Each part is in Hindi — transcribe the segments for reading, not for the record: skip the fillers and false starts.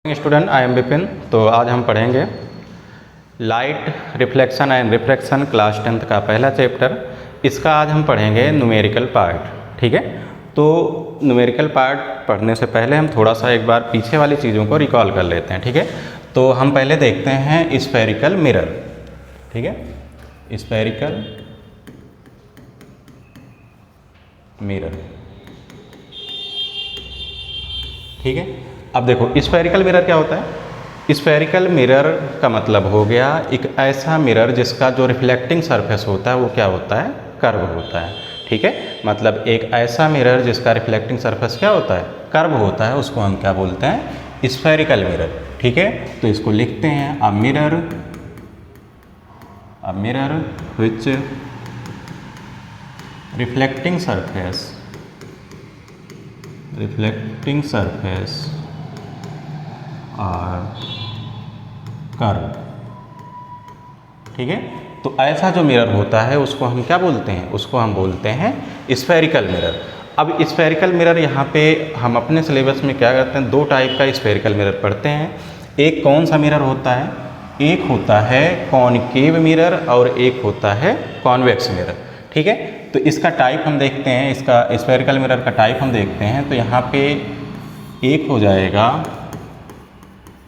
Student I am Vipin. तो आज हम पढ़ेंगे light reflection and refraction class 10th का पहला चैप्टर। इसका आज हम पढ़ेंगे न्यूमेरिकल पार्ट। ठीक है, तो न्यूमेरिकल पार्ट पढ़ने से पहले हम थोड़ा सा एक बार पीछे वाली चीज़ों को रिकॉल कर लेते हैं। ठीक है, तो हम पहले देखते हैं स्फेरिकल मिरर। ठीक है, स्फेरिकल मिरर। ठीक है, अब देखो स्फेरिकल मिरर क्या होता है। स्फेरिकल मिरर का मतलब हो गया एक ऐसा मिरर जिसका जो रिफ्लेक्टिंग सरफेस होता है वो क्या होता है, कर्व होता है। ठीक है, मतलब एक ऐसा मिरर जिसका रिफ्लेक्टिंग सरफेस क्या होता है, कर्व होता है, उसको हम क्या बोलते हैं, स्फेरिकल मिरर। ठीक है, तो इसको लिखते हैं a mirror which reflecting surface और कर्व। ठीक है, तो ऐसा जो मिरर होता है उसको हम क्या बोलते हैं, उसको हम बोलते हैं स्फेरिकल मिरर। अब स्फेरिकल मिरर यहाँ पे हम अपने सिलेबस में क्या करते हैं, दो टाइप का स्फेरिकल मिरर पढ़ते हैं। एक कौन सा मिरर होता है, एक होता है कॉनकेव मिरर और एक होता है कॉन्वेक्स मिरर। ठीक है, तो इसका टाइप हम देखते हैं, इसका स्फेरिकल मिरर का टाइप हम देखते हैं। तो यहाँ पे एक हो जाएगा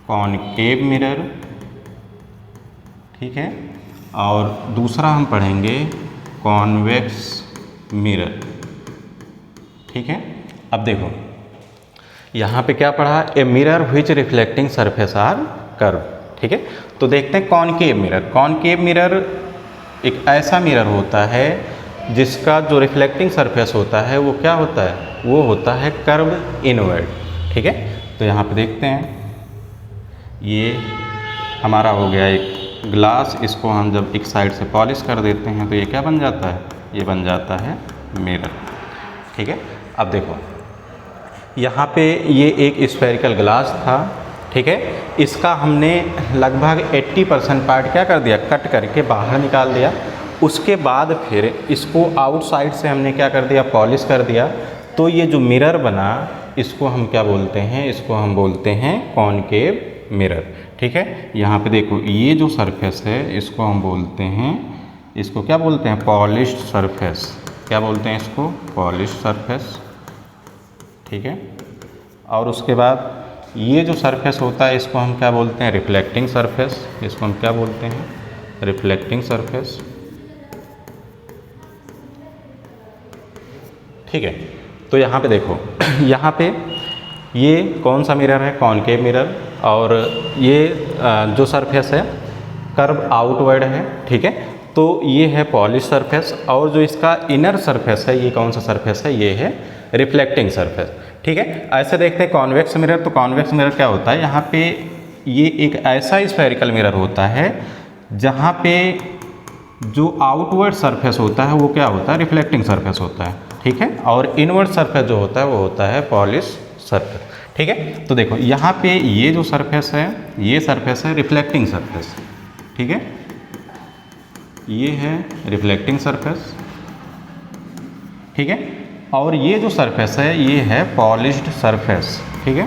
कॉनकेव मिरर, ठीक है, और दूसरा हम पढ़ेंगे कॉन्वेक्स मिरर। ठीक है, अब देखो यहाँ पे क्या पढ़ा, a mirror which reflecting surface are curve. ठीक है, तो देखते हैं कॉनकेव मिरर। कॉनकेव मिरर एक ऐसा मिरर होता है जिसका जो रिफ्लेक्टिंग सरफेस होता है वो क्या होता है, वो होता है कर्व इनवर्ड। ठीक है, तो यहाँ पे देखते हैं ये हमारा हो गया एक ग्लास। इसको हम जब एक साइड से पॉलिश कर देते हैं तो ये क्या बन जाता है, ये बन जाता है मिरर। ठीक है, अब देखो यहाँ पे ये एक स्फेरिकल ग्लास था। ठीक है, इसका हमने लगभग 80% पार्ट क्या कर दिया, कट करके बाहर निकाल दिया। उसके बाद फिर इसको आउटसाइड से हमने क्या कर दिया, पॉलिश कर दिया। तो ये जो मिरर बना इसको हम क्या बोलते हैं, इसको हम बोलते हैं कॉनकेव मिरर। ठीक है, यहाँ पे देखो ये जो सरफेस है इसको हम बोलते हैं, इसको क्या बोलते हैं, पॉलिश्ड सरफेस। क्या बोलते हैं इसको, पॉलिश्ड सरफेस। ठीक है, और उसके बाद ये जो सरफेस होता है इसको हम क्या बोलते हैं, रिफ्लेक्टिंग सरफेस। इसको हम क्या बोलते हैं, रिफ्लेक्टिंग सरफेस। ठीक है, तो यहाँ पे देखो यहाँ पे ये कौन सा मिरर है, कॉनकेव मिरर, और ये जो सरफेस है कर्व आउटवर्ड है। ठीक है, तो ये है पॉलिश सरफेस, और जो इसका इनर सरफेस है ये कौन सा सरफेस है, ये है रिफ्लेक्टिंग सरफेस। ठीक है, ऐसे देखते हैं कॉन्वेक्स मिरर। तो कॉन्वेक्स मिरर क्या होता है, यहाँ पे ये एक ऐसा स्फेरिकल मिरर होता है जहाँ पे जो आउटवर्ड सरफेस होता है वो क्या होता है, रिफ्लेक्टिंग सरफेस होता है। ठीक है, और इनवर्ड सरफेस जो होता है वो होता है पॉलिश सरफेस। ठीक है, तो देखो यहाँ पे ये जो सरफेस है, ये सरफेस है रिफ्लेक्टिंग सरफेस। ठीक है, ये है रिफ्लेक्टिंग सरफेस। ठीक है, और ये जो सरफेस है ये है पॉलिश्ड सरफेस। ठीक है,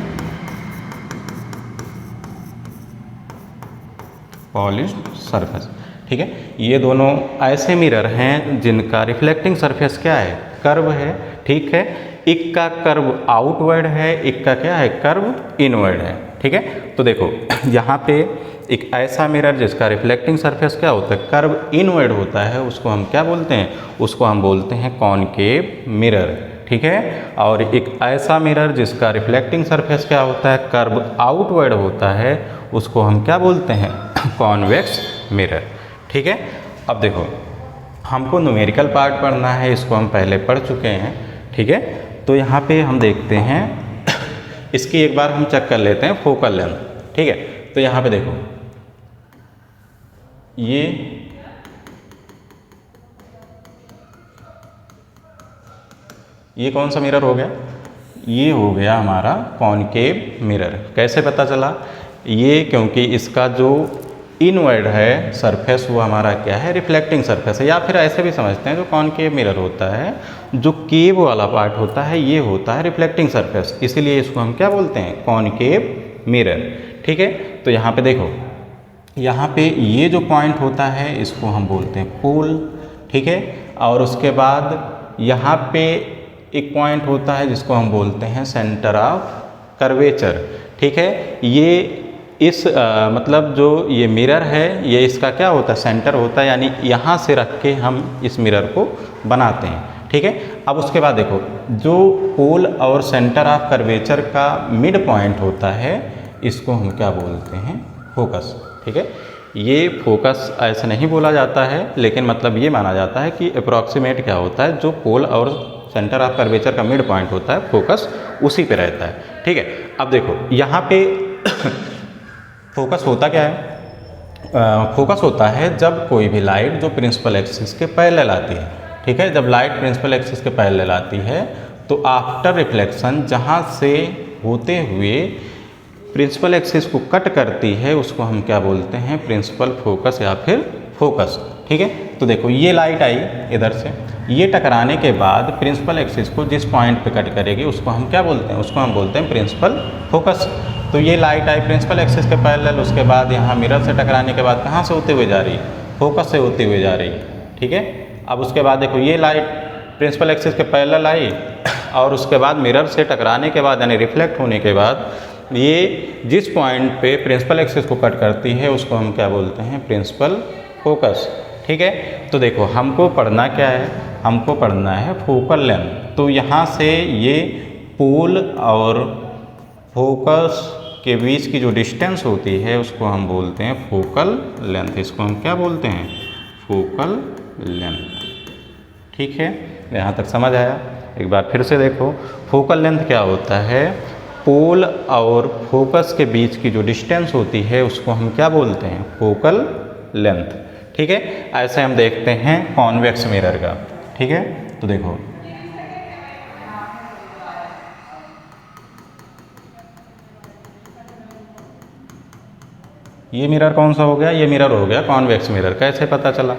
पॉलिश्ड सरफेस। ठीक है, ये दोनों ऐसे मिरर हैं जिनका रिफ्लेक्टिंग सरफेस क्या है, कर्व है। ठीक है, एक का कर्व आउटवर्ड है, एक का क्या है, कर्व इनवर्ड है। ठीक है, तो देखो यहाँ पे एक ऐसा मिरर जिसका रिफ्लेक्टिंग सरफेस क्या होता है, कर्व इनवर्ड होता है, उसको हम क्या बोलते हैं, उसको हम बोलते हैं कॉनकेव मिरर। ठीक है, और एक ऐसा मिरर जिसका रिफ्लेक्टिंग सरफेस क्या होता है, कर्व आउटवर्ड होता है, उसको हम क्या बोलते हैं, कॉन्वेक्स मिरर। ठीक है, अब देखो हमको न्यूमेरिकल पार्ट पढ़ना है, इसको हम पहले पढ़ चुके हैं। ठीक है, तो यहाँ पे हम देखते हैं इसकी एक बार हम चेक कर लेते हैं फोकल लेंथ। ठीक है, तो यहाँ पे देखो ये कौन सा मिरर हो गया, ये हो गया हमारा कॉनकेव मिरर। कैसे पता चला, ये क्योंकि इसका जो इनवर्ड है सरफेस वो हमारा क्या है, रिफ्लेक्टिंग सरफेस है। या फिर ऐसे भी समझते हैं जो कॉनकेव मिरर होता है, जो केव वाला पार्ट होता है ये होता है रिफ्लेक्टिंग सरफेस, इसीलिए इसको हम क्या बोलते हैं, कॉनकेव मिरर। ठीक है, तो यहाँ पे देखो, यहाँ पे ये जो पॉइंट होता है इसको हम बोलते हैं पोल। ठीक है, और उसके बाद यहाँ पे एक पॉइंट होता है जिसको हम बोलते हैं सेंटर ऑफ कर्वेचर। ठीक है, ये इस मतलब जो ये मिरर है ये इसका क्या होता है, सेंटर होता है, यानी यहाँ से रख के हम इस मिरर को बनाते हैं। ठीक है, अब उसके बाद देखो, जो पोल और सेंटर ऑफ कर्वेचर का मिड पॉइंट होता है इसको हम क्या बोलते हैं, फोकस। ठीक है, ये फोकस ऐसे नहीं बोला जाता है, लेकिन मतलब ये माना जाता है कि अप्रॉक्सीमेट क्या होता है, जो पोल और सेंटर ऑफ कर्वेचर का मिड पॉइंट होता है फोकस उसी पे रहता है। ठीक है, अब देखो यहाँ पे फोकस होता क्या है, फोकस होता है जब कोई भी लाइट जो प्रिंसिपल एक्सिस के पैरेलल आती है। ठीक है, जब लाइट प्रिंसिपल एक्सिस के पैरेलल आती है तो आफ्टर रिफ्लेक्शन जहाँ से होते हुए प्रिंसिपल एक्सिस को कट करती है उसको हम क्या बोलते हैं, प्रिंसिपल फोकस या फिर फोकस। ठीक है, तो देखो ये लाइट आई इधर से, ये टकराने के बाद प्रिंसिपल एक्सिस को जिस पॉइंट पे कट करेगी उसको हम क्या बोलते हैं, उसको हम बोलते हैं प्रिंसिपल फोकस। तो ये लाइट आई प्रिंसिपल एक्सिस के पैरेलल, उसके बाद यहाँ मिरर से टकराने के बाद कहाँ से होते हुए जा रही है, फोकस से होते हुए जा रही है। ठीक है, अब उसके बाद देखो ये लाइट प्रिंसिपल एक्सिस के पैरेलल आई और उसके बाद मिरर से टकराने के बाद यानी रिफ्लेक्ट होने के बाद ये जिस पॉइंट पे प्रिंसिपल एक्सिस को कट करती है उसको हम क्या बोलते हैं, प्रिंसिपल फोकस। ठीक है, तो देखो हमको पढ़ना क्या है, हमको पढ़ना है फोकल लेंथ। तो यहाँ से ये पोल और फोकस के बीच की जो डिस्टेंस होती है उसको हम बोलते हैं फोकल लेंथ। इसको हम क्या बोलते हैं, फोकल लेंथ। ठीक है, यहाँ तक समझ आया। एक बार फिर से देखो, फोकल लेंथ क्या होता है, पोल और फोकस के बीच की जो डिस्टेंस होती है उसको हम क्या बोलते हैं, फोकल लेंथ। ठीक है, ऐसे हम देखते हैं कॉन्वेक्स मिरर का। ठीक है, तो देखो ये मिरर कौन सा हो गया, ये मिरर हो गया कॉन्वेक्स मिरर। कैसे पता चला,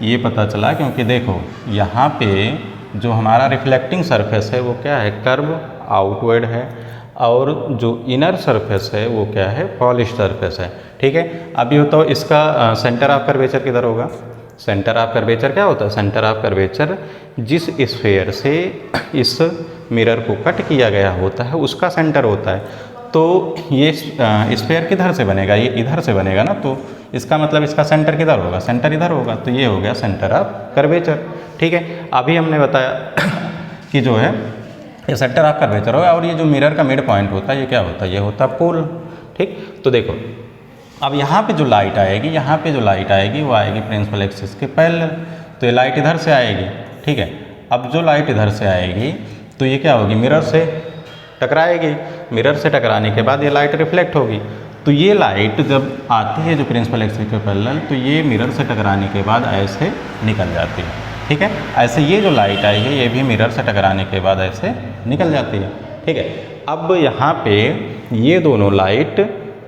ये पता चला क्योंकि देखो यहाँ पे जो हमारा रिफ्लेक्टिंग सरफेस है वो क्या है, कर्व आउटवर्ड है, और जो इनर सरफेस है वो क्या है, पॉलिश सरफेस है। ठीक है, अब ये तो इसका सेंटर ऑफ कर्वेचर किधर होगा, सेंटर ऑफ कर्वेचर क्या होता है, सेंटर ऑफ कर्वेचर जिस स्फीयर से इस मिरर को कट किया गया होता है उसका सेंटर होता है। तो ये स्फीयर किधर से बनेगा, ये इधर से बनेगा ना, तो इसका मतलब इसका सेंटर किधर होगा, सेंटर इधर होगा, तो ये हो गया सेंटर ऑफ कर्वेचर। ठीक है, अभी हमने बताया कि जो है ये सेंटर ऑफ कर्वेचर होगा, और ये जो मिरर का मिड पॉइंट होता है ये क्या होता है, ये होता है पोल। ठीक, तो देखो अब यहाँ पे जो लाइट आएगी, यहाँ पे जो लाइट आएगी वो आएगी प्रिंसिपल एक्सिस के पैरेलल, तो ये लाइट इधर से आएगी। ठीक है, अब जो लाइट इधर से आएगी तो ये क्या होगी, मिरर से टकराएगी, मिरर से टकराने के बाद ये लाइट रिफ्लेक्ट होगी। तो ये लाइट जब आती है जो प्रिंसिपल एक्सिस के पैरेलल, तो ये मिरर से टकराने के बाद ऐसे निकल जाती है। ठीक है, ऐसे ये जो लाइट आई है ये भी मिरर से टकराने के बाद ऐसे निकल जाती है। ठीक है, अब यहाँ पे ये दोनों लाइट,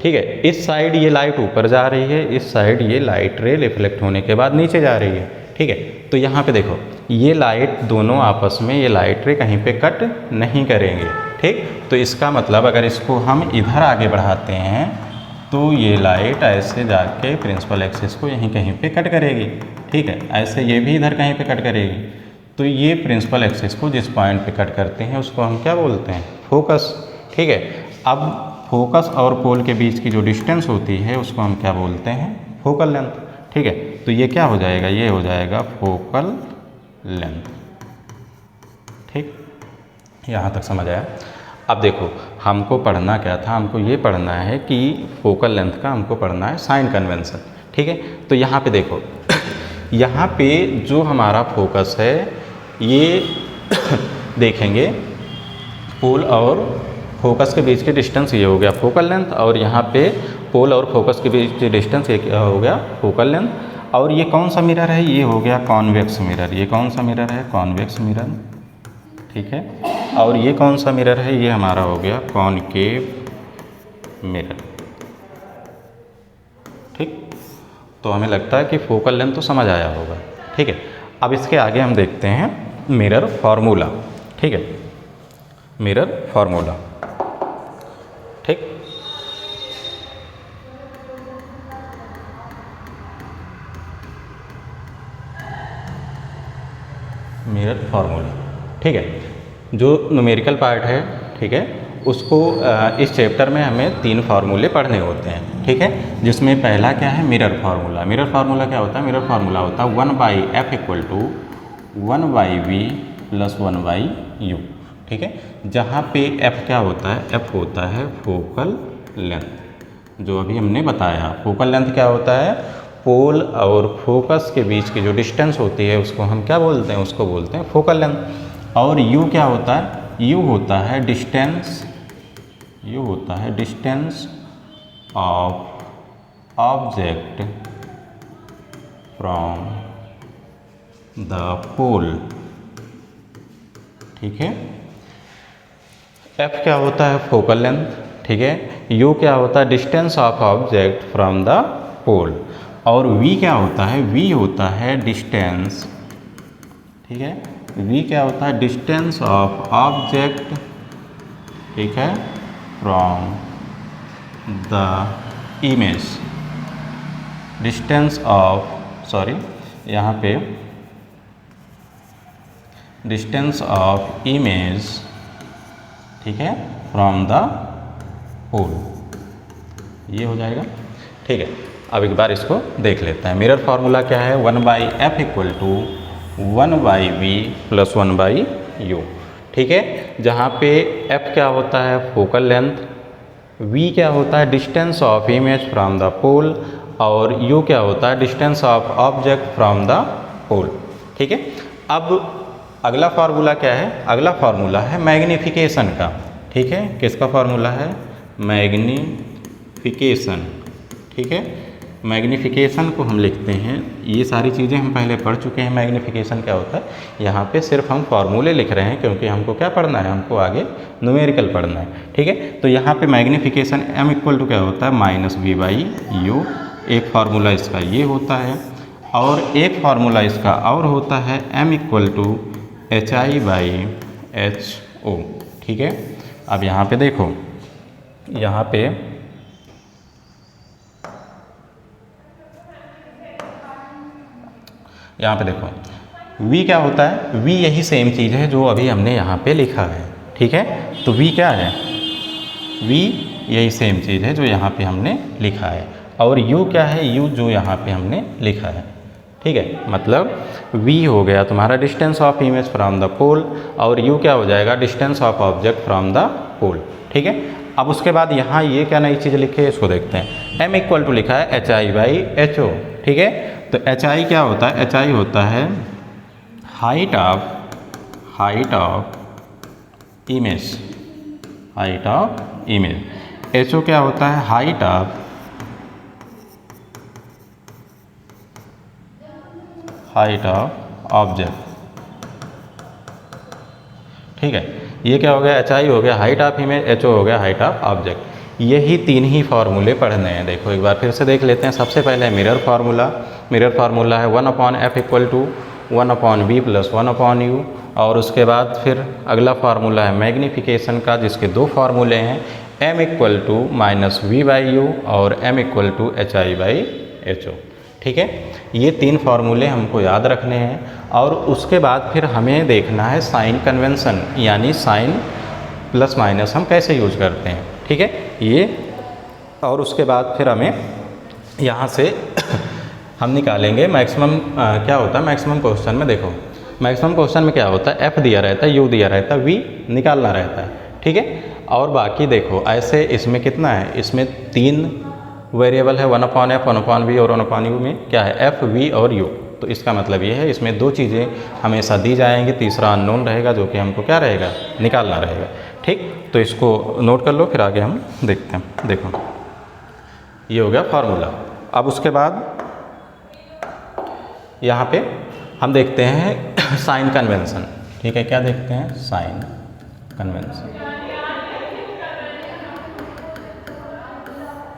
ठीक है, इस साइड ये लाइट ऊपर जा रही है, इस साइड ये लाइट रे रिफ्लेक्ट होने के बाद नीचे जा रही है। ठीक है, तो यहाँ पे देखो ये लाइट दोनों आपस में ये लाइट रे कहीं पे कट नहीं करेंगे। ठीक, तो इसका मतलब अगर इसको हम इधर आगे बढ़ाते हैं तो ये लाइट ऐसे जाके प्रिंसिपल एक्सिस को यहीं कहीं पे कट करेगी। ठीक है, ऐसे ये भी इधर कहीं पे कट करेगी। तो ये प्रिंसिपल एक्सिस को जिस पॉइंट पे कट करते हैं उसको हम क्या बोलते हैं, फोकस। ठीक है, अब फोकस और पोल के बीच की जो डिस्टेंस होती है उसको हम क्या बोलते हैं, फोकल लेंथ। ठीक है, तो ये क्या हो जाएगा, ये हो जाएगा फोकल लेंथ। ठीक, यहाँ तक समझ आया। अब देखो हमको पढ़ना क्या था, हमको ये पढ़ना है कि फोकल लेंथ का हमको पढ़ना है साइन कन्वेंशन। ठीक है, तो यहाँ पे देखो यहाँ पे जो हमारा फोकस है ये देखेंगे पोल और फोकस के बीच की डिस्टेंस ये हो गया फोकल लेंथ, और यहाँ पे पोल और फोकस के बीच की डिस्टेंस ये क्या हो गया, फोकल लेंथ। और ये कौन सा मिरर है, ये हो गया कॉन्वेक्स मिरर। ये कौन सा मिरर है, कॉन्वेक्स मिरर। ठीक है, और ये कौन सा मिरर है, ये हमारा हो गया कॉनकेव मिरर। ठीक, तो हमें लगता है कि फोकल लेंथ तो समझ आया होगा। ठीक है, अब इसके आगे हम देखते हैं मिरर फार्मूला। ठीक है, मिरर फार्मूला। ठीक, मिरर फार्मूला। ठीक है, जो न्यूमेरिकल पार्ट है, ठीक है, उसको इस चैप्टर में हमें 3 फार्मूले पढ़ने होते हैं। ठीक है, जिसमें पहला क्या है, मिरर फार्मूला। मिरर फार्मूला क्या होता है? मिरर फार्मूला होता है 1/f = 1/v + 1/u। ठीक है, जहाँ पे f क्या होता है? f होता है फोकल लेंथ, जो अभी हमने बताया। फोकल लेंथ क्या होता है? पोल और फोकस के बीच की जो डिस्टेंस होती है उसको हम क्या बोलते हैं? उसको बोलते हैं फोकल लेंथ। और u क्या होता है? u होता है डिस्टेंस, u होता है distance of object from the pole. ठीक है, f क्या होता है? Focal length. ठीक है, u क्या होता है? Distance of object from the pole. और v क्या होता है? v होता है डिस्टेंस, ठीक है, v क्या होता है? डिस्टेंस ऑफ ऑब्जेक्ट, ठीक है, from the image. Distance of, sorry, यहाँ पे डिस्टेंस ऑफ इमेज, ठीक है, फ्रॉम द पोल, ये हो जाएगा। ठीक है, अब एक बार इसको देख लेते हैं। मिरर फार्मूला क्या है? 1/f = 1/v + 1/u। ठीक है, जहाँ पे f क्या होता है? फोकल लेंथ, v क्या होता है? Distance of image from the pole, और u क्या होता है? Distance of object from the pole. ठीक है, अब अगला फार्मूला क्या है? अगला फार्मूला है मैग्नीफिकेशन का। ठीक है, किसका फार्मूला है? मैग्नीफिकेशन। ठीक है, मैग्नीफिकेशन को हम लिखते हैं, ये सारी चीज़ें हम पहले पढ़ चुके हैं। मैग्नीफिकेशन क्या होता है? यहाँ पे सिर्फ हम फार्मूले लिख रहे हैं, क्योंकि हमको क्या पढ़ना है? हमको आगे न्यूमेरिकल पढ़ना है। ठीक है, तो यहाँ पे मैग्नीफिकेशन m = क्या होता है? -v/u। एक फार्मूला इसका ये होता है, और एक फार्मूला इसका और होता है m = hi/ho। ठीक है, अब यहाँ पे देखो, यहाँ पे देखो v क्या होता है? v यही सेम चीज़ है जो अभी हमने यहाँ पे लिखा है। ठीक है, तो v क्या है? v यही सेम चीज़ है जो यहाँ पे हमने लिखा है, और u क्या है? u जो यहाँ पे हमने लिखा है। ठीक है, मतलब v हो गया तुम्हारा distance of image from the pole, और u क्या हो जाएगा? Distance of object from the pole. ठीक है, अब उसके बाद यहाँ ये क्या नई चीज़ लिखी है, इसको देखते हैं। m = लिखा है hi/ho। ठीक है, तो hi क्या होता है? hi होता है height of image, height of image. ho क्या होता है? Height of object. ठीक है, ये क्या हो गया? hi हो गया हाइट ऑफ इमेज, ho हो गया हाइट ऑफ ऑब्जेक्ट। यही 3 ही फार्मूले पढ़ने हैं। देखो एक बार फिर से देख लेते हैं। सबसे पहले मिरर फार्मूला। मिरर फार्मूला है 1/f = 1/v + 1/u। और उसके बाद फिर अगला फार्मूला है मैग्नीफिकेशन का, जिसके 2 फार्मूले हैं, m = -v/u और m = hi/ho। ठीक है, ये 3 फार्मूले हमको याद रखने हैं। और उसके बाद फिर हमें देखना है साइन कन्वेंशन, यानी साइन +- हम कैसे यूज करते हैं। ठीक है, ये, और उसके बाद फिर हमें यहाँ से हम निकालेंगे मैक्सिमम। क्या होता है मैक्सिमम क्वेश्चन में? देखो मैक्सिमम क्वेश्चन में क्या होता है? f दिया रहता है, u दिया रहता है, v निकालना रहता है। ठीक है, और बाकी देखो ऐसे इसमें कितना है? इसमें 3 वेरिएबल है, 1/f, 1/v और 1/u में क्या है? f, v और u। तो इसका मतलब ये है इसमें 2 चीज़ें हमेशा दी जाएंगी, तीसरा अननोन रहेगा, जो कि हमको क्या रहेगा? निकालना रहेगा। ठीक, तो इसको नोट कर लो, फिर आगे हम देखते हैं। देखो ये हो गया फार्मूला। अब उसके बाद यहाँ पे हम देखते हैं साइन कन्वेंशन। ठीक है, क्या देखते हैं? Sign convention.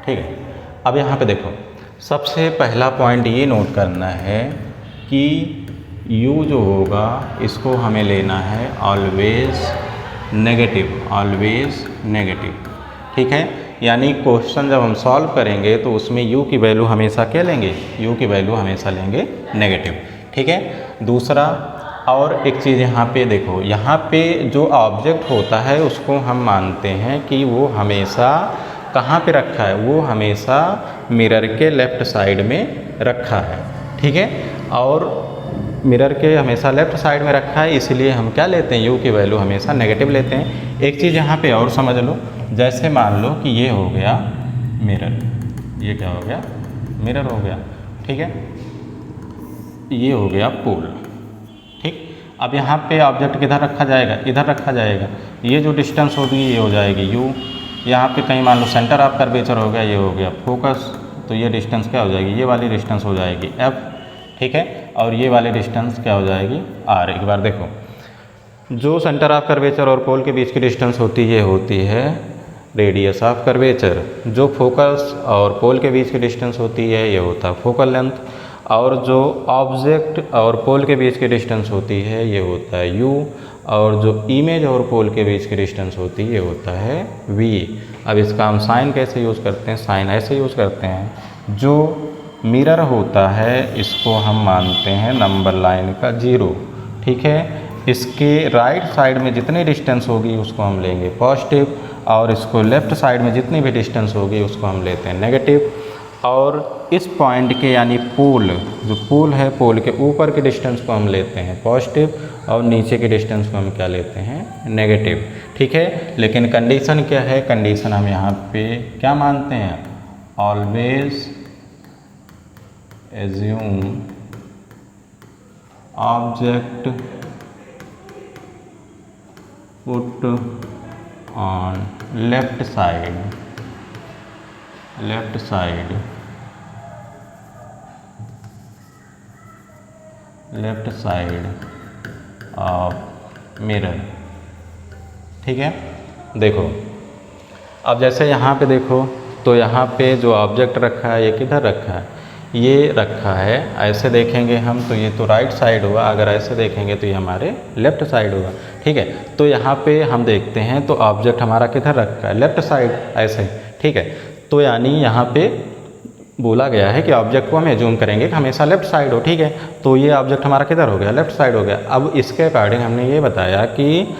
ठीक है, अब यहाँ पे देखो सबसे पहला पॉइंट ये नोट करना है कि u जो होगा इसको हमें लेना है ऑलवेज नेगेटिव, ऑलवेज नेगेटिव। ठीक है, यानी क्वेश्चन जब हम सॉल्व करेंगे तो उसमें u की वैल्यू हमेशा क्या लेंगे? u की वैल्यू हमेशा लेंगे नेगेटिव। ठीक है, दूसरा और एक चीज़ यहाँ पे देखो, यहाँ पे जो ऑब्जेक्ट होता है उसको हम मानते हैं कि वो हमेशा कहाँ पे रखा है, वो हमेशा मिरर के लेफ़्ट साइड में रखा है, ठीक है। और मिरर के हमेशा लेफ़्ट साइड में रखा है, इसलिए हम क्या लेते हैं, यू की वैल्यू हमेशा नेगेटिव लेते हैं। एक चीज़ यहाँ पे और समझ लो, जैसे मान लो कि ये हो गया मिरर, ये क्या हो गया, मिरर हो गया, ठीक है। ये हो गया पोल, ठीक। अब यहाँ पे ऑब्जेक्ट किधर रखा जाएगा, इधर रखा जाएगा। ये जो डिस्टेंस होगी ये हो जाएगी यू। यहाँ पे कहीं मान लो सेंटर ऑफ कर्वेचर हो गया, ये हो गया फोकस, तो ये डिस्टेंस क्या हो जाएगी, ये वाली डिस्टेंस हो जाएगी एफ, ठीक है। और ये वाली डिस्टेंस क्या हो जाएगी आर। एक बार देखो, जो सेंटर ऑफ कर्वेचर और पोल के बीच की डिस्टेंस होती है, ये होती है रेडियस ऑफ कर्वेचर। जो फोकस और पोल के बीच की डिस्टेंस होती है, ये होता है फोकल लेंथ। और जो ऑब्जेक्ट और पोल के बीच की डिस्टेंस होती है, ये होता है यू। और जो इमेज और पोल के बीच की डिस्टेंस होती है, ये होता है वी। अब इसका हम साइन कैसे यूज़ करते हैं, साइन ऐसे यूज़ करते हैं, जो मिरर होता है इसको हम मानते हैं नंबर लाइन का 0, ठीक है। इसके राइट साइड में जितनी डिस्टेंस होगी उसको हम लेंगे पॉजिटिव, और इसको लेफ़्ट साइड में जितनी भी डिस्टेंस होगी उसको हम लेते हैं नेगेटिव। और इस पॉइंट के यानी पोल, जो पोल है, पोल के ऊपर के डिस्टेंस को हम लेते हैं पॉजिटिव, और नीचे के डिस्टेंस को हम क्या लेते हैं, नेगेटिव, ठीक है। लेकिन कंडीशन क्या है, कंडीशन हम यहाँ पे क्या मानते हैं, always assume object put on left side of mirror, ठीक है। देखो अब जैसे यहाँ पे देखो, तो यहाँ पे जो ऑब्जेक्ट रखा है ये किधर रखा है, ये रखा है, ऐसे देखेंगे हम तो ये तो राइट साइड हुआ, अगर ऐसे देखेंगे तो ये हमारे लेफ़्ट साइड हुआ, ठीक है। तो यहाँ पे हम देखते हैं तो ऑब्जेक्ट हमारा किधर रखा है, लेफ़्ट साइड, ऐसे, ठीक है। तो यानी यहाँ पे बोला गया है कि ऑब्जेक्ट को हम एज्यूम करेंगे कि हमेशा लेफ़्ट साइड हो, ठीक है। तो ये ऑब्जेक्ट हमारा किधर हो गया, लेफ़्ट साइड हो गया। अब इसके अकॉर्डिंग हमने ये बताया कि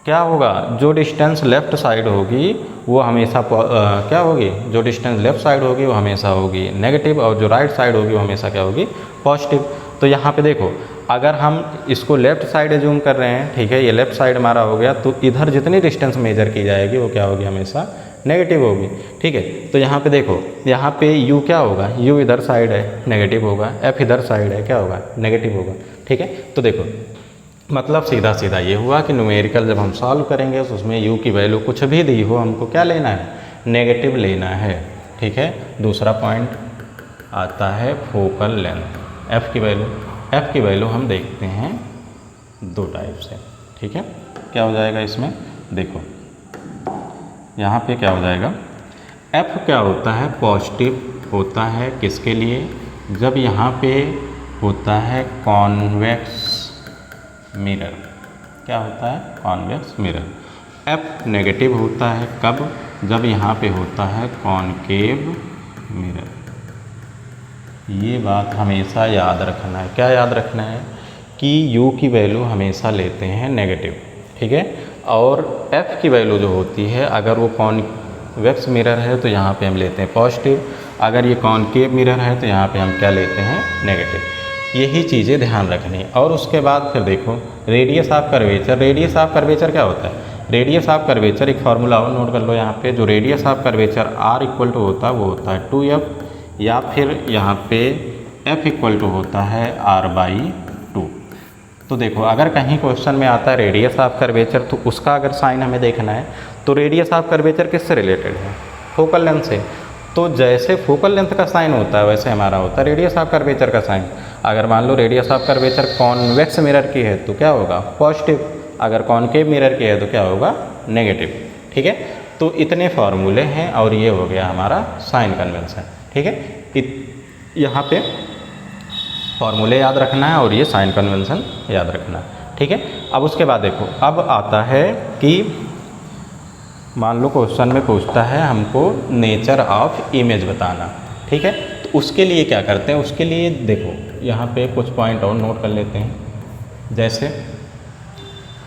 क्या होगा, जो डिस्टेंस लेफ़्ट साइड होगी वो हमेशा क्या होगी, जो डिस्टेंस लेफ़्ट साइड होगी वो हमेशा होगी नेगेटिव, और जो राइट साइड होगी वो हमेशा क्या होगी, पॉजिटिव। तो यहाँ पे देखो, अगर हम इसको लेफ़्ट साइड एज्यूम कर रहे हैं, ठीक है, ये लेफ़्ट साइड हमारा हो गया, तो इधर जितनी डिस्टेंस मेजर की जाएगी वो क्या होगी, हमेशा नेगेटिव होगी, ठीक है। तो यहाँ पे देखो, यहाँ पे u क्या होगा, u इधर साइड है, नेगेटिव होगा, f इधर साइड है, क्या होगा, नेगेटिव होगा, ठीक है। तो देखो मतलब सीधा सीधा ये हुआ कि न्यूमेरिकल जब हम सॉल्व करेंगे तो उसमें u की वैल्यू कुछ भी दी हो, हमको क्या लेना है, नेगेटिव लेना है, ठीक है। दूसरा पॉइंट आता है फोकल लेंथ, f की वैल्यू हम देखते हैं 2 टाइप से, ठीक है। क्या हो जाएगा इसमें, देखो यहाँ पे क्या हो जाएगा, f क्या होता है, पॉजिटिव होता है किसके लिए, जब यहाँ पे होता है कॉन्वेक्स मिरर, क्या होता है, कॉन्वेक्स मिरर। f नेगेटिव होता है कब, जब यहाँ पे होता है कॉनकेव मिरर। ये बात हमेशा याद रखना है, क्या याद रखना है, कि u की वैल्यू हमेशा लेते हैं नेगेटिव, ठीक है। और f की वैल्यू जो होती है, अगर वो कॉन्वेक्स मिरर है तो यहाँ पे हम लेते हैं पॉजिटिव, अगर ये कॉनकेव मिरर है तो यहाँ पे हम क्या लेते हैं, नेगेटिव। यही चीज़ें ध्यान रखनी। और उसके बाद फिर देखो radius of curvature. Radius of curvature क्या होता है, रेडियस ऑफ कर्वेचर एक फार्मूला और नोट कर लो यहाँ पे, जो radius of curvature r equal to होता है वो होता है 2f, या फिर यहाँ पे f इक्वल टू होता है r/2। तो देखो अगर कहीं क्वेश्चन में आता है रेडियस ऑफ कर्वेचर, तो उसका अगर साइन हमें देखना है तो रेडियस ऑफ कर्वेचर किससे रिलेटेड है, फोकल लेंथ से। तो जैसे फोकल लेंथ का साइन होता है वैसे हमारा होता है रेडियस ऑफ कर्वेचर का साइन। अगर मान लो radius of curvature convex mirror की है तो क्या होगा, पॉजिटिव, अगर कॉनकेव मिरर की है तो क्या होगा, नेगेटिव, ठीक है। तो इतने फार्मूले हैं और ये हो गया हमारा साइन कन्वेंशन, ठीक है। यहाँ पे फार्मूले याद रखना है और ये साइन कन्वेंशन याद रखना है, ठीक है। अब उसके बाद देखो, अब आता है कि मान लो क्वेश्चन में पूछता है हमको नेचर ऑफ इमेज बताना, ठीक है। तो उसके लिए क्या करते हैं, उसके लिए देखो यहाँ पे कुछ पॉइंट और नोट कर लेते हैं। जैसे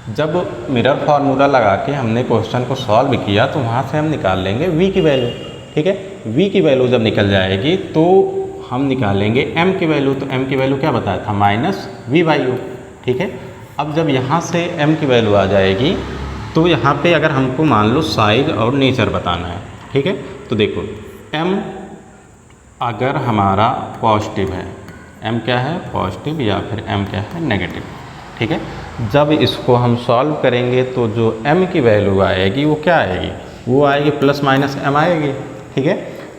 जब मिरर फार्मूला लगा के हमने क्वेश्चन को सॉल्व किया तो वहाँ से हम निकाल लेंगे v की वैल्यू, ठीक है। v की वैल्यू जब निकल जाएगी तो हम निकालेंगे m की वैल्यू, तो m की वैल्यू क्या बताया था, माइनस v/u, ठीक है। अब जब यहाँ से m की वैल्यू आ जाएगी तो यहाँ पे अगर हमको मान लो साइज और नेचर बताना है, ठीक है। तो देखो m अगर हमारा पॉजिटिव है, m क्या है पॉजिटिव या फिर m क्या है नेगेटिव, ठीक है। जब इसको हम सॉल्व करेंगे तो जो m की वैल्यू आएगी वो क्या आएगी, वो आएगी प्लस माइनस m आएगी, ठीक है।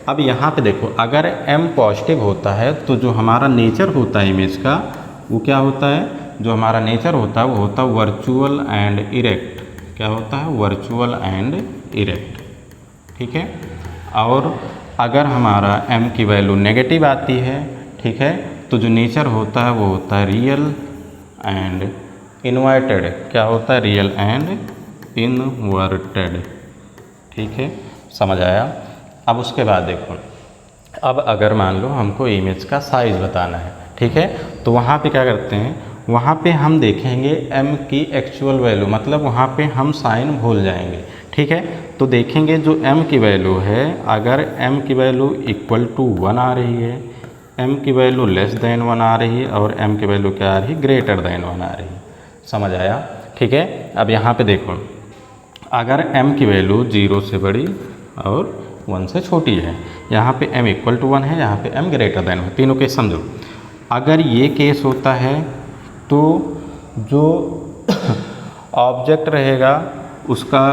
अब यहाँ पे देखो अगर m पॉजिटिव होता है तो जो हमारा नेचर होता है इमेज का वो क्या होता है, जो हमारा नेचर होता है वो होता है वर्चुअल एंड इरेक्ट, क्या होता है वर्चुअल एंड इरेक्ट, ठीक है। और अगर हमारा m की वैल्यू नेगेटिव आती है, ठीक है, तो जो नेचर होता है वो होता है रियल एंड इन्वर्टेड, क्या होता है रियल एंड इनवर्टेड, ठीक है, समझ आया। अब उसके बाद देखो अब अगर मान लो हमको इमेज का साइज़ बताना है, ठीक है, तो वहाँ पे क्या करते हैं, वहाँ पे हम देखेंगे m की एक्चुअल वैल्यू, मतलब वहाँ पे हम साइन भूल जाएंगे, ठीक है। तो देखेंगे जो m की वैल्यू है, अगर m की वैल्यू इक्वल टू 1 आ रही है, m की वैल्यू लेस देन 1 आ रही है और m की वैल्यू क्या आ रही है, ग्रेटर देन 1 आ रही है, समझ आया, ठीक है। अब यहाँ पे देखो अगर m की वैल्यू 0 से बड़ी और 1 से छोटी है, यहाँ पे m इक्वल टू 1 है, यहाँ पे m ग्रेटर देन 1, तीनों केस समझो। अगर ये केस होता है तो जो ऑब्जेक्ट रहेगा उसका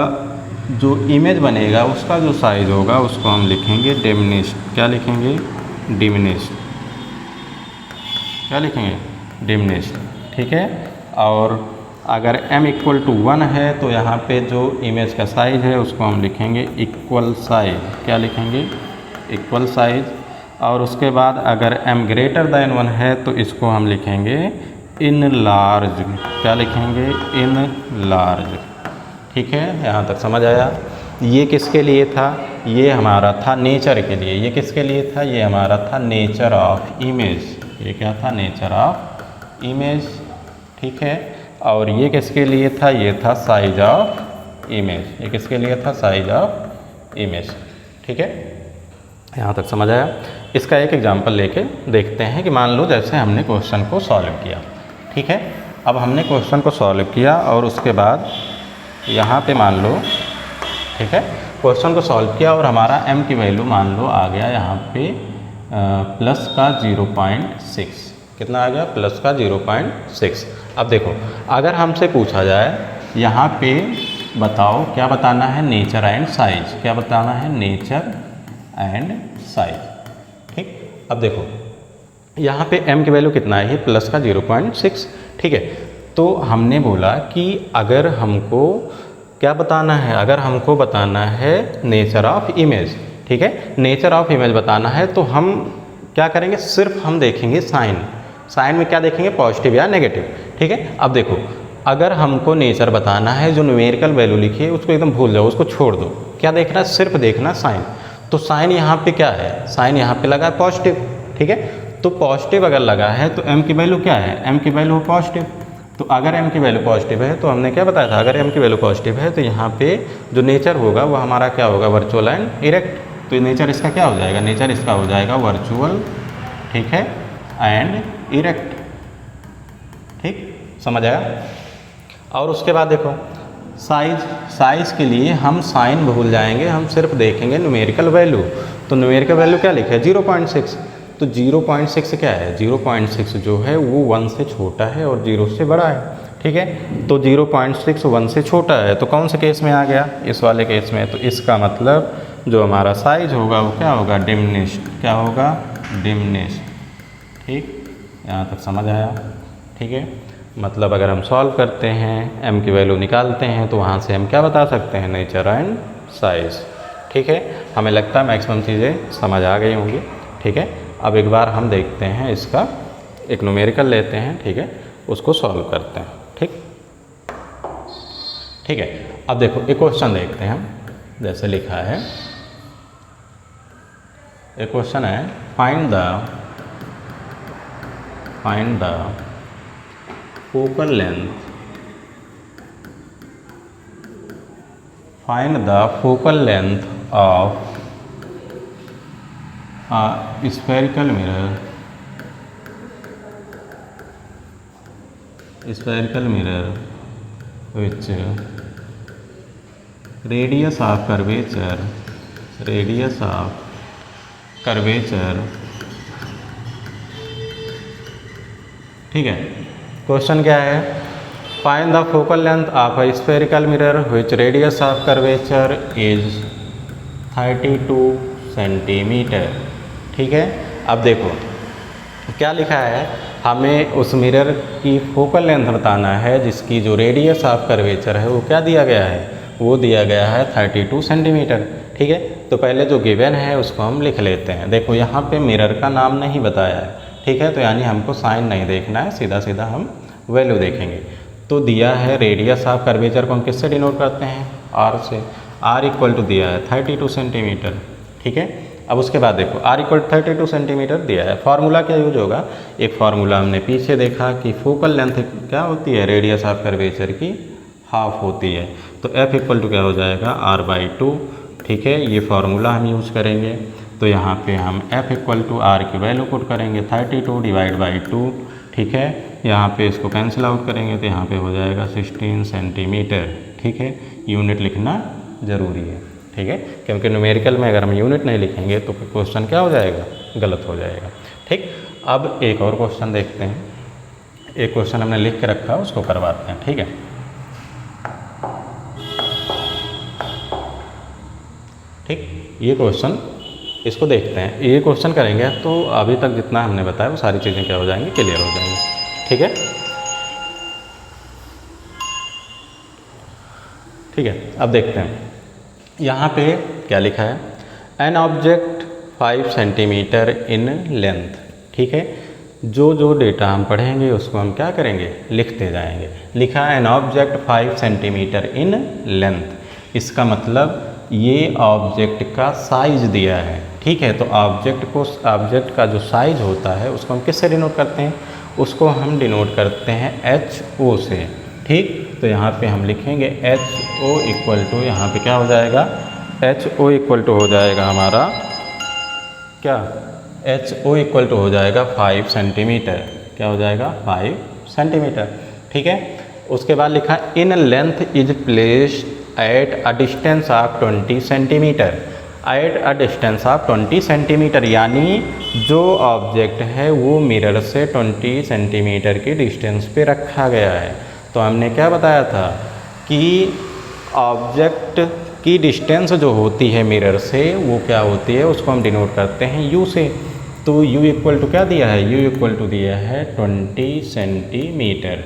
जो इमेज बनेगा उसका जो साइज़ होगा उसको हम लिखेंगे डिमिनिश्ड, क्या लिखेंगे डिमिनिश्ड, क्या लिखेंगे डिमिनिश्ड, ठीक है। और अगर m इक्वल टू 1 है तो यहाँ पे जो इमेज का साइज़ है उसको हम लिखेंगे इक्वल साइज, क्या लिखेंगे इक्वल साइज। और उसके बाद अगर m ग्रेटर देन 1 है तो इसको हम लिखेंगे इन लार्ज, क्या लिखेंगे इन लार्ज, ठीक है। यहाँ तक समझ आया। ये किसके लिए था, ये हमारा था नेचर के लिए, ये किसके लिए था, ये हमारा था नेचर ऑफ इमेज, ये क्या था नेचर ऑफ इमेज, ठीक है। और ये किसके लिए था, ये था साइज ऑफ इमेज, ये किसके लिए था साइज ऑफ इमेज, ठीक है। यहाँ तक समझ आया। इसका एक एग्जांपल लेके देखते हैं कि मान लो जैसे हमने क्वेश्चन को सॉल्व किया, ठीक है। अब हमने क्वेश्चन को सॉल्व किया और उसके बाद यहाँ पे मान लो, ठीक है, क्वेश्चन को सॉल्व किया और हमारा m की वैल्यू मान लो आ गया यहाँ पे प्लस का 0.6, कितना आ गया प्लस का 0.6। अब देखो अगर हमसे पूछा जाए यहाँ पे बताओ क्या बताना है, नेचर एंड साइज, क्या बताना है नेचर एंड साइज, ठीक। अब देखो यहाँ पे m की वैल्यू कितना है, प्लस का 0.6, ठीक है। तो हमने बोला कि अगर हमको क्या बताना है, अगर हमको बताना है नेचर ऑफ इमेज, ठीक है, नेचर ऑफ इमेज बताना है तो हम क्या करेंगे, सिर्फ हम देखेंगे साइन, साइन में क्या देखेंगे पॉजिटिव या नेगेटिव, ठीक है। अब देखो अगर हमको नेचर बताना है, जो न्यूमेरिकल वैल्यू लिखी है उसको एकदम भूल जाओ, उसको छोड़ दो, क्या देखना है सिर्फ देखना साइन। तो साइन यहाँ पे क्या है, साइन यहाँ पे लगा है पॉजिटिव, ठीक है। तो पॉजिटिव अगर लगा है तो m की वैल्यू क्या है, m की वैल्यू पॉजिटिव। तो अगर m की वैल्यू पॉजिटिव है तो हमने क्या बताया था, अगर m की वैल्यू पॉजिटिव है तो यहाँ पे जो नेचर होगा वो हमारा क्या होगा, वर्चुअल एंड इरेक्ट। तो नेचर इसका क्या हो जाएगा, नेचर इसका हो जाएगा वर्चुअल, ठीक है, एंड इरेक्ट, ठीक, समझ आया। और उसके बाद देखो साइज, साइज़ के लिए हम साइन भूल जाएंगे, हम सिर्फ देखेंगे न्यूमेरिकल वैल्यू। तो न्यूमेरिकल वैल्यू क्या लिखा है 0.6, तो 0.6 क्या है, 0.6 जो है वो 1 से छोटा है और 0 से बड़ा है, ठीक है। तो 0.6 1 से छोटा है तो कौन से केस में आ गया, इस वाले केस में। तो इसका मतलब जो हमारा साइज होगा वो क्या होगा, डिमिनिश्ड, क्या होगा डिमिनिश्ड, ठीक। यहाँ तक समझ आया, ठीक है। मतलब अगर हम सॉल्व करते हैं m की वैल्यू निकालते हैं तो वहाँ से हम क्या बता सकते हैं, नेचर एंड साइज, ठीक है। हमें लगता है मैक्सिमम चीज़ें समझ आ गई होंगी, ठीक है। अब एक बार हम देखते हैं इसका एक न्यूमेरिकल लेते हैं, ठीक है, उसको सॉल्व करते हैं, ठीक, ठीक है। अब देखो एक क्वेश्चन देखते हैं हम, जैसे लिखा है, एक क्वेश्चन है find the focal length, find the focal length of spherical mirror which radius of curvature, ठीक है। क्वेश्चन क्या है, find the focal length of a spherical mirror which radius of curvature is 32 centimetre, ठीक है। अब देखो क्या लिखा है, हमें उस मिरर की फोकल लेंथ बताना है जिसकी जो रेडियस ऑफ कर्वेचर है वो क्या दिया गया है, वो दिया गया है 32 सेंटीमीटर, ठीक है। तो पहले जो गिवन है उसको हम लिख लेते हैं। देखो यहाँ पे मिरर का नाम नहीं बताया है, ठीक है, तो यानी हमको साइन नहीं देखना है, सीधा सीधा हम वैल्यू देखेंगे। तो दिया है रेडियस ऑफ कर्वेचर को हम किससे डिनोट करते हैं, आर से। आर इक्वल टू दिया है 32 सेंटीमीटर, ठीक है। अब उसके बाद देखो आर इक्वल 32 सेंटीमीटर दिया है, फार्मूला क्या यूज होगा, एक फार्मूला हमने पीछे देखा कि फोकल लेंथ क्या होती है, रेडियस ऑफ कर्वेचर की हाफ होती है। तो एफ इक्वल टू क्या हो जाएगा, आर बाई 2, ठीक है। ये फार्मूला हम यूज़ करेंगे। तो यहाँ पे हम एफ इक्वल टू आर की वैल्यू पुट करेंगे 32 डिवाइड बाई 2, ठीक है। यहाँ पे इसको कैंसिल आउट करेंगे तो यहाँ पे हो जाएगा 16 सेंटीमीटर, ठीक है। यूनिट लिखना ज़रूरी है, ठीक है, क्योंकि न्यूमेरिकल में अगर हम यूनिट नहीं लिखेंगे तो क्वेश्चन क्या हो जाएगा, गलत हो जाएगा, ठीक। अब एक और क्वेश्चन देखते हैं, एक क्वेश्चन हमने लिख के रखा है उसको करवाते हैं, ठीक है। ठीक, ये क्वेश्चन इसको देखते हैं। ये क्वेश्चन करेंगे तो अभी तक जितना हमने बताया वो सारी चीज़ें क्या हो जाएंगी, क्लियर हो जाएंगी, ठीक है। ठीक है, अब देखते हैं यहाँ पे क्या लिखा है, an object 5 centimetre in length, ठीक है। जो जो डेटा हम पढ़ेंगे उसको हम क्या करेंगे, लिखते जाएंगे। लिखा है an object 5 centimetre in length, इसका मतलब ये ऑब्जेक्ट का साइज दिया है, ठीक है। तो ऑब्जेक्ट का जो साइज होता है उसको हम किससे डिनोट करते हैं, उसको हम डिनोट करते हैं HO से, ठीक। तो यहाँ पे हम लिखेंगे HO इक्वल टू, यहाँ पे क्या हो जाएगा, HO इक्वल टू हो जाएगा हमारा क्या, HO इक्वल टू हो जाएगा 5 सेंटीमीटर, क्या हो जाएगा 5 सेंटीमीटर, ठीक है। उसके बाद लिखा in length is placed at a distance of 20 centimetre, at a distance of 20 centimetre, यानी जो ऑब्जेक्ट है वो मिरर से 20 सेंटीमीटर की डिस्टेंस पे रखा गया है। तो हमने क्या बताया था कि ऑब्जेक्ट की डिस्टेंस जो होती है मिरर से वो क्या होती है, उसको हम डिनोट करते हैं U से। तो U इक्वल टू क्या दिया है, U इक्वल टू दिया है 20 सेंटीमीटर।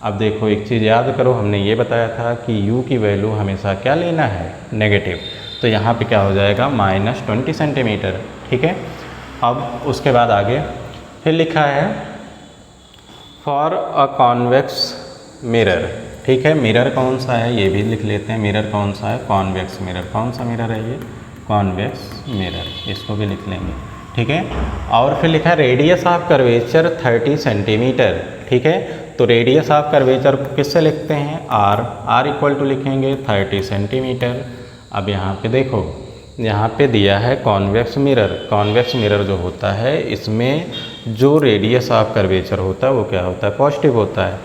अब देखो एक चीज़ याद करो, हमने ये बताया था कि U की वैल्यू हमेशा क्या लेना है, नेगेटिव। तो यहाँ पे क्या हो जाएगा -20 सेंटीमीटर, ठीक है। अब उसके बाद आगे फिर लिखा है फॉर अ कॉन्वेक्स मिरर, ठीक है। मिरर कौन सा है ये भी लिख लेते हैं, मिरर कौन सा है, कॉन्वेक्स मिरर। कौन सा मिरर है ये, कॉन्वेक्स मिरर, इसको भी लिख लेंगे, ठीक है। और फिर लिखा है रेडियस ऑफ कर्वेचर 30 सेंटीमीटर, ठीक है। तो रेडियस ऑफ कर्वेचर को किससे लिखते हैं, R इक्वल टू लिखेंगे 30 सेंटीमीटर। अब यहाँ पे देखो, यहाँ पे दिया है कॉन्वेक्स मिरर। कॉन्वेक्स मिरर जो होता है इसमें जो रेडियस ऑफ कर्वेचर होता है वो क्या होता है, पॉजिटिव होता है।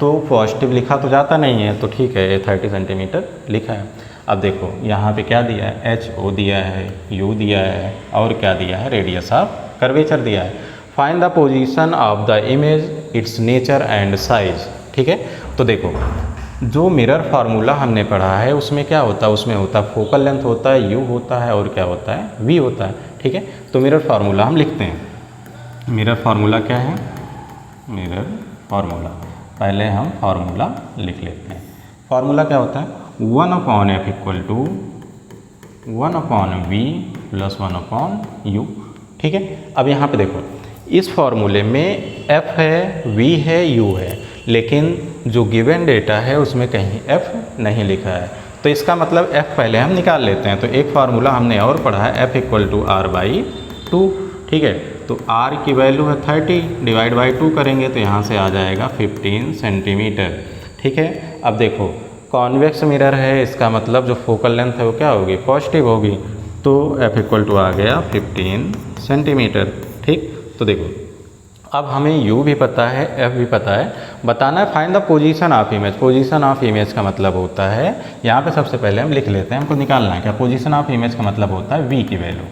तो पॉजिटिव लिखा तो जाता नहीं है, तो ठीक है, 30 सेंटीमीटर लिखा है। अब देखो यहाँ पे क्या दिया है, HO दिया है, U दिया है, और क्या दिया है, रेडियस ऑफ कर्वेचर दिया है। Find the position of the image, it's nature and size, ठीक है। तो देखो जो मिरर फार्मूला हमने पढ़ा है उसमें क्या होता है, उसमें होता है फोकल लेंथ होता है, U होता है, और क्या होता है, V होता है, ठीक है। तो मिरर फार्मूला हम लिखते हैं। मिरर फार्मूला क्या है, मिरर फार्मूला, पहले हम फार्मूला लिख लेते हैं। फार्मूला क्या होता है, 1/f equal to 1/v plus 1/u, ठीक है। अब यहाँ पे देखो इस फार्मूले में f है, v है, u है, लेकिन जो गिवन डेटा है उसमें कहीं f नहीं लिखा है। तो इसका मतलब f पहले हम निकाल लेते हैं। तो एक फार्मूला हमने और पढ़ा है, f इक्वल टू R/2, ठीक है। तो r की वैल्यू है 30, डिवाइड बाई 2 करेंगे तो यहाँ से आ जाएगा 15 सेंटीमीटर। ठीक है। अब देखो कॉन्वेक्स मिरर है, इसका मतलब जो फोकल लेंथ है वो क्या होगी, पॉजिटिव होगी, तो F इक्वल टू आ गया 15 सेंटीमीटर। ठीक। तो देखो अब हमें U भी पता है, F भी पता है, बताना है find the position of image. Position of image का मतलब होता है, यहाँ पे सबसे पहले हम लिख लेते हैं, हमको निकालना है क्या, पोजीशन ऑफ इमेज का मतलब होता है V की वैल्यू।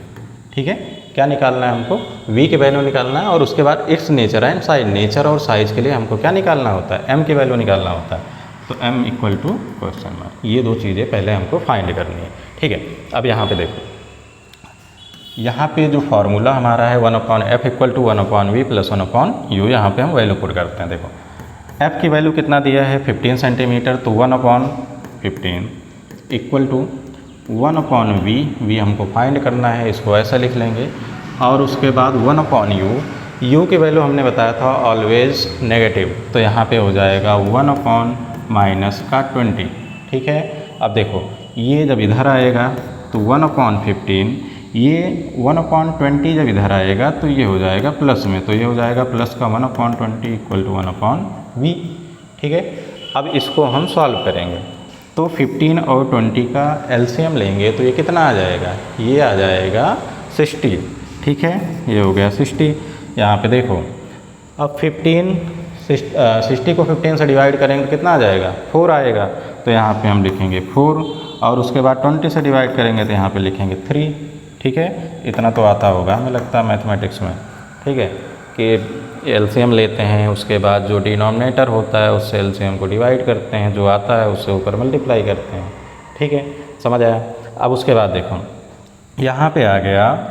ठीक है। क्या निकालना है हमको, V की वैल्यू निकालना है, और उसके बाद it's nature and size. Nature और साइज के लिए हमको क्या निकालना होता है, M की वैल्यू निकालना होता है। तो M equal to question mark, ये दो चीज़ें पहले हमको फाइंड करनी है। ठीक है। अब यहाँ पे देखो, यहाँ पे जो फार्मूला हमारा है 1/f equal to 1/v plus 1/u, यहाँ पे हम वैल्यू पुट करते हैं। देखो f की वैल्यू कितना दिया है 15 सेंटीमीटर, तो 1/15 इक्वल टू 1/v, v हमको फाइंड करना है, इसको ऐसा लिख लेंगे, और उसके बाद 1/u, u की वैल्यू हमने बताया था ऑलवेज नेगेटिव, तो यहाँ पे हो जाएगा 1/-20। ठीक है। अब देखो ये जब इधर आएगा तो 1/15, ये 1/20 जब इधर आएगा तो ये हो जाएगा प्लस में, तो ये हो जाएगा प्लस का 1/20 इक्वल टू 1/v। ठीक है। अब इसको हम सॉल्व करेंगे, तो 15 और 20 का एलसीएम लेंगे तो ये कितना आ जाएगा, ये आ जाएगा 60। ठीक है। ये हो गया 60। यहाँ पे देखो अब 60 को 15 से डिवाइड करेंगे तो कितना आ जाएगा, 4 आएगा, तो यहाँ पे हम लिखेंगे 4, और उसके बाद 20 से डिवाइड करेंगे तो यहाँ पे लिखेंगे 3। ठीक है। इतना तो आता होगा हमें लगता है मैथमेटिक्स में। ठीक है, कि एलसीएम लेते हैं, उसके बाद जो डिनोमिनेटर होता है उससे एलसीएम को डिवाइड करते हैं, जो आता है उससे ऊपर मल्टीप्लाई करते हैं। ठीक है, समझ आया। अब उसके बाद देखो यहाँ पे आ गया,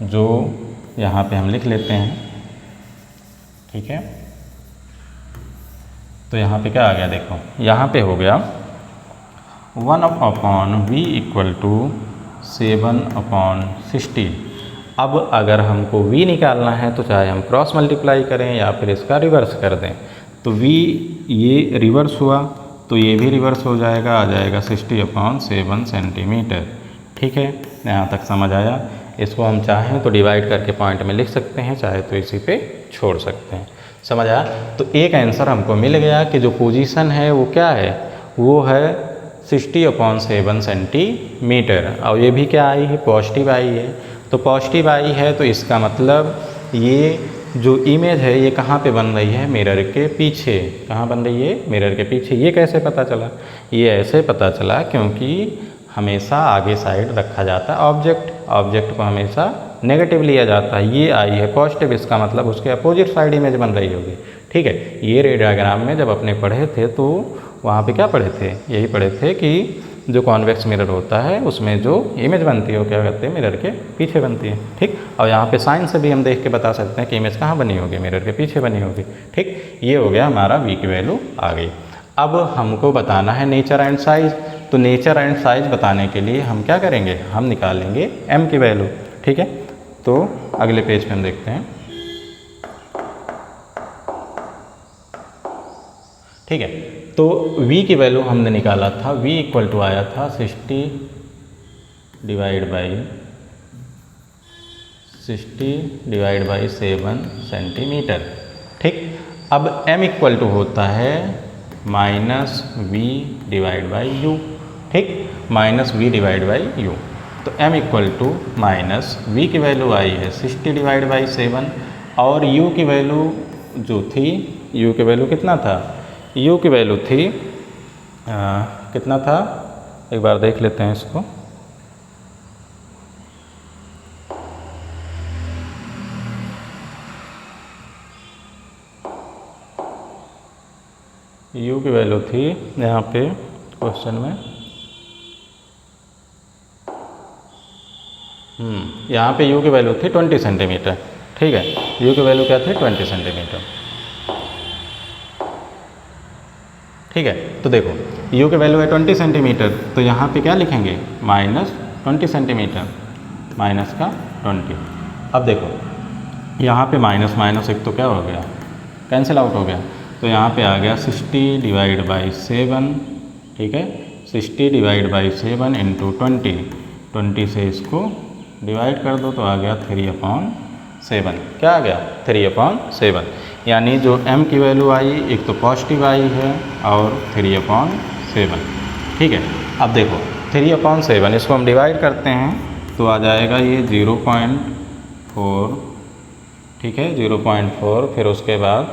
जो यहाँ पे हम लिख लेते हैं। ठीक है। तो यहाँ पे क्या आ गया, देखो यहाँ पे हो गया 1/v इक्वल टू 7/60। अब अगर हमको v निकालना है तो चाहे हम क्रॉस मल्टीप्लाई करें या फिर इसका रिवर्स कर दें, तो v ये रिवर्स हुआ तो ये भी रिवर्स हो जाएगा, आ जाएगा 60/7 सेंटीमीटर। ठीक है, यहाँ तक समझ आया। इसको हम चाहें तो डिवाइड करके पॉइंट में लिख सकते हैं, चाहे तो इसी पे छोड़ सकते हैं। समझ आया। तो एक आंसर हमको मिल गया कि जो पोजीशन है वो क्या है, वो है 60/7 सेंटीमीटर, और ये भी क्या आई है, पॉजिटिव आई है। तो पॉजिटिव आई है तो इसका मतलब ये जो इमेज है ये कहाँ पे बन रही है, मिरर के पीछे। कहाँ बन रही है, मिरर के पीछे। ये कैसे पता चला, ये ऐसे पता चला क्योंकि हमेशा आगे साइड रखा जाता है ऑब्जेक्ट को हमेशा नेगेटिव लिया जाता है। ये आई है पॉजिटिव, इसका मतलब उसके अपोजिट साइड इमेज बन रही होगी। ठीक है। ये रे डायग्राम में जब अपने पढ़े थे तो वहाँ पे क्या पढ़े थे, यही पढ़े थे कि जो कॉन्वेक्स मिरर होता है उसमें जो इमेज बनती है वो क्या कहते हैं, मिरर के पीछे बनती है। ठीक। और यहाँ पे साइन से भी हम देख के बता सकते हैं कि इमेज कहाँ बनी होगी, मिरर के पीछे बनी होगी। ठीक। ये हो गया हमारा v की वैल्यू आ गई। अब हमको बताना है नेचर एंड साइज। तो नेचर एंड साइज बताने के लिए हम क्या करेंगे, हम निकालेंगे m की वैल्यू। ठीक है। तो अगले पेज पे हम देखते हैं। ठीक है। तो v की वैल्यू हमने निकाला था, v इक्वल टू आया था 60 डिवाइड बाई 7 सेंटीमीटर। ठीक। अब m इक्वल टू होता है -v डिवाइड बाई u। ठीक, -v डिवाइड बाई u। तो m इक्वल टू -v की वैल्यू आई है 60 डिवाइड बाई 7, और u की वैल्यू जो थी, u की वैल्यू कितना था, u की वैल्यू थी कितना था, एक बार देख लेते हैं इसको। u की वैल्यू थी यहाँ पे क्वेश्चन में, यहाँ पे u की वैल्यू थी 20 सेंटीमीटर। ठीक है, u की वैल्यू क्या थी, 20 सेंटीमीटर। ठीक है। तो देखो u की वैल्यू है 20 सेंटीमीटर, तो यहाँ पे क्या लिखेंगे, -20 सेंटीमीटर, माइनस का 20। अब देखो यहाँ पे माइनस माइनस एक तो क्या हो गया, कैंसिल आउट हो गया, तो यहाँ पे आ गया 60 डिवाइड बाई 7। ठीक है, 60 डिवाइड बाई 7 इंटू 20 से इसको डिवाइड कर दो तो आ गया 3/7। 7, क्या आ गया 3/7, यानी जो m की वैल्यू आई एक तो पॉजिटिव आई है और 3/7, ठीक है। अब देखो 3/7 इसको हम डिवाइड करते हैं तो आ जाएगा ये 0.4, ठीक है 0.4, फिर उसके बाद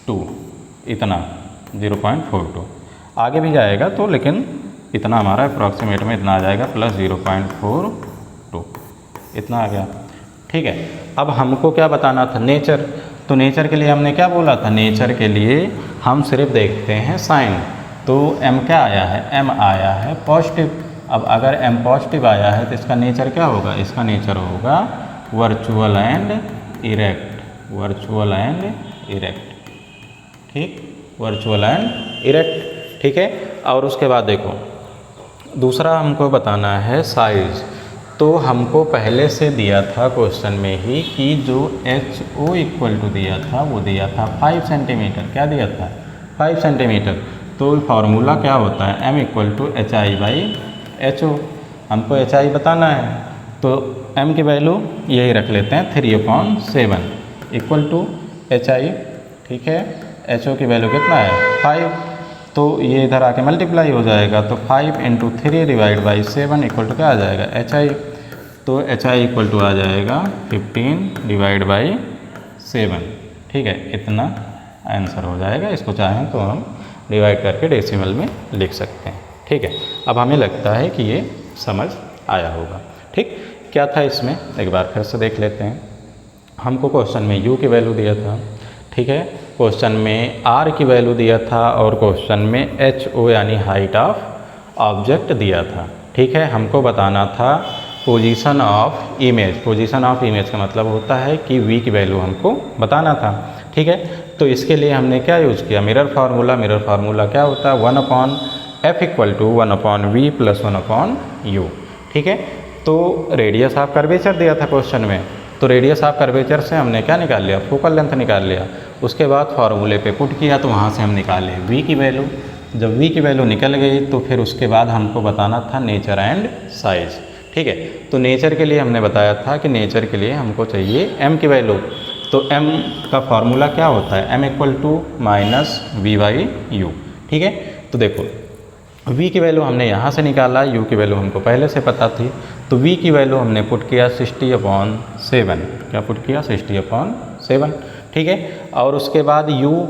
2, इतना 0.42, आगे भी जाएगा तो लेकिन इतना हमारा अप्रॉक्सीमेट में इतना आ जाएगा प्लस 0.42, इतना आ गया, ठीक है। अब हमको क्या बताना था नेचर, तो नेचर के लिए हमने क्या बोला था, नेचर के लिए हम सिर्फ देखते हैं साइन, तो m क्या आया है, m आया है पॉजिटिव। अब अगर m पॉजिटिव आया है तो इसका नेचर क्या होगा, इसका नेचर होगा virtual and erect, virtual and erect, ठीक, वर्चुअल एंड इरेक्ट, ठीक है। और उसके बाद देखो दूसरा हमको बताना है साइज, तो हमको पहले से दिया था क्वेश्चन में ही कि जो HO इक्वल टू दिया था वो दिया था 5 सेंटीमीटर, क्या दिया था 5 सेंटीमीटर, तो फार्मूला क्या होता है m इक्वल टू HI/HO, हमको HI बताना है तो m की वैल्यू यही रख लेते हैं 3/7 इक्वल टू HI, ठीक है, HO की वैल्यू कितना है 5, तो ये इधर आके मल्टीप्लाई हो जाएगा, तो 5 × 3/7 इक्वल टू क्या आ जाएगा HI, तो HI इक्वल टू आ जाएगा 15/7, ठीक है, इतना आंसर हो जाएगा। इसको चाहें तो हम डिवाइड करके डेसिमल में लिख सकते हैं, ठीक है। अब हमें लगता है कि ये समझ आया होगा, ठीक। क्या था इसमें एक बार फिर से देख लेते हैं। हमको क्वेश्चन में u की वैल्यू दिया था, ठीक है, क्वेश्चन में r की वैल्यू दिया था और क्वेश्चन में HO यानी हाइट ऑफ ऑब्जेक्ट दिया था, ठीक है। हमको बताना था position of image, position of image का मतलब होता है कि v की वैल्यू हमको बताना था, ठीक है। तो इसके लिए हमने क्या यूज़ किया, मिरर फार्मूला। मिरर फार्मूला क्या होता है 1/f equal to 1/v plus 1/u, ठीक है। तो रेडियस ऑफ कर्वेचर दिया था क्वेश्चन में, तो रेडियस ऑफ कर्वेचर से हमने क्या निकाल लिया, फोकल लेंथ निकाल लिया। उसके बाद फार्मूले पे पुट किया तो वहाँ से हम निकाले v की वैल्यू। जब v की वैल्यू निकल गई तो फिर उसके बाद हमको बताना था नेचर एंड साइज, ठीक है। तो नेचर के लिए हमने बताया था कि नेचर के लिए हमको चाहिए m की वैल्यू, तो m का फार्मूला क्या होता है m इक्वल टू -v/u, ठीक है। तो देखो v की वैल्यू हमने यहाँ से निकाला, u की वैल्यू हमको पहले से पता थी, तो v की वैल्यू हमने पुट किया 60/7, क्या पुट किया 60/7, ठीक है। और उसके बाद u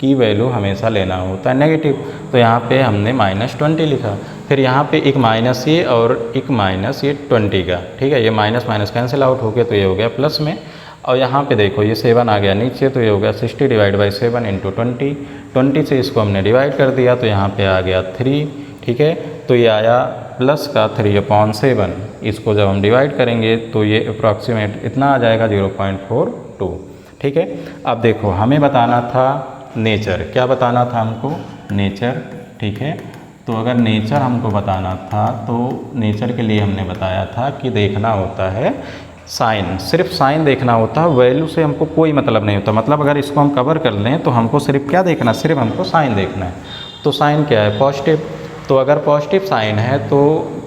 की वैल्यू हमेशा लेना होता है नेगेटिव, तो यहाँ पे हमने -20 लिखा, फिर यहाँ पे एक माइनस ये और एक माइनस ये 20 का, ठीक है, ये माइनस माइनस कैंसिल आउट हो गया तो ये हो गया प्लस में, और यहाँ पे देखो ये 7 आ गया नीचे तो ये हो गया 60/7 × 20, 20 से इसको हमने डिवाइड कर दिया तो यहाँ पे आ गया 3, ठीक है। तो ये आया प्लस का 3/7, इसको जब हम डिवाइड करेंगे तो ये अप्रॉक्सीमेट इतना आ जाएगा 0.42, ठीक है। अब देखो हमें बताना था नेचर, क्या बताना था हमको नेचर, ठीक है। तो अगर नेचर हमको बताना था तो नेचर के लिए हमने बताया था कि देखना होता है साइन, सिर्फ साइन देखना होता है, वैल्यू से हमको कोई मतलब नहीं होता। मतलब अगर इसको हम कवर कर लें तो हमको सिर्फ क्या देखना, सिर्फ हमको साइन देखना है। तो साइन क्या है पॉजिटिव, तो अगर पॉजिटिव साइन है तो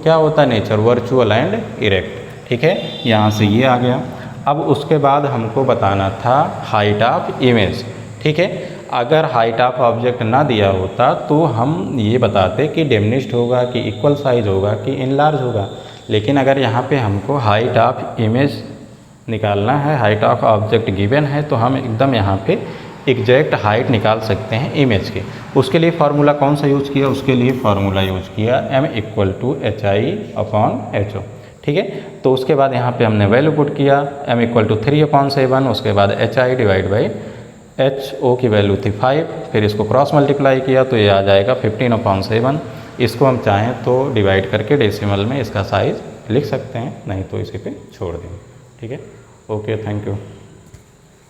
क्या होता है नेचर वर्चुअल एंड इरेक्ट, ठीक है, यहाँ से ये आ गया। अब उसके बाद हमको बताना था हाइट ऑफ इमेज, ठीक है। अगर हाइट ऑफ ऑब्जेक्ट ना दिया होता तो हम ये बताते कि डिमिनिश्ड होगा कि इक्वल साइज होगा कि इनलार्ज होगा, लेकिन अगर यहाँ पे हमको हाइट ऑफ इमेज निकालना है, हाइट ऑफ ऑब्जेक्ट गिवन है, तो हम एकदम यहाँ पे एग्जैक्ट हाइट निकाल सकते हैं इमेज के। उसके लिए फार्मूला कौन सा यूज़ किया, उसके लिए फार्मूला यूज़ किया m इक्वल टू HI/HO, ठीक है। तो उसके बाद यहाँ पे हमने वैल्यू पुट किया m इक्वल टू 3/7, उसके बाद HI/HO की वैल्यू थी 5, फिर इसको क्रॉस मल्टीप्लाई किया तो ये आ जाएगा 15/7। इसको हम चाहें तो डिवाइड करके डेसिमल में इसका साइज़ लिख सकते हैं, नहीं तो इसी पे छोड़ देंगे, ठीक है। Okay, thank you.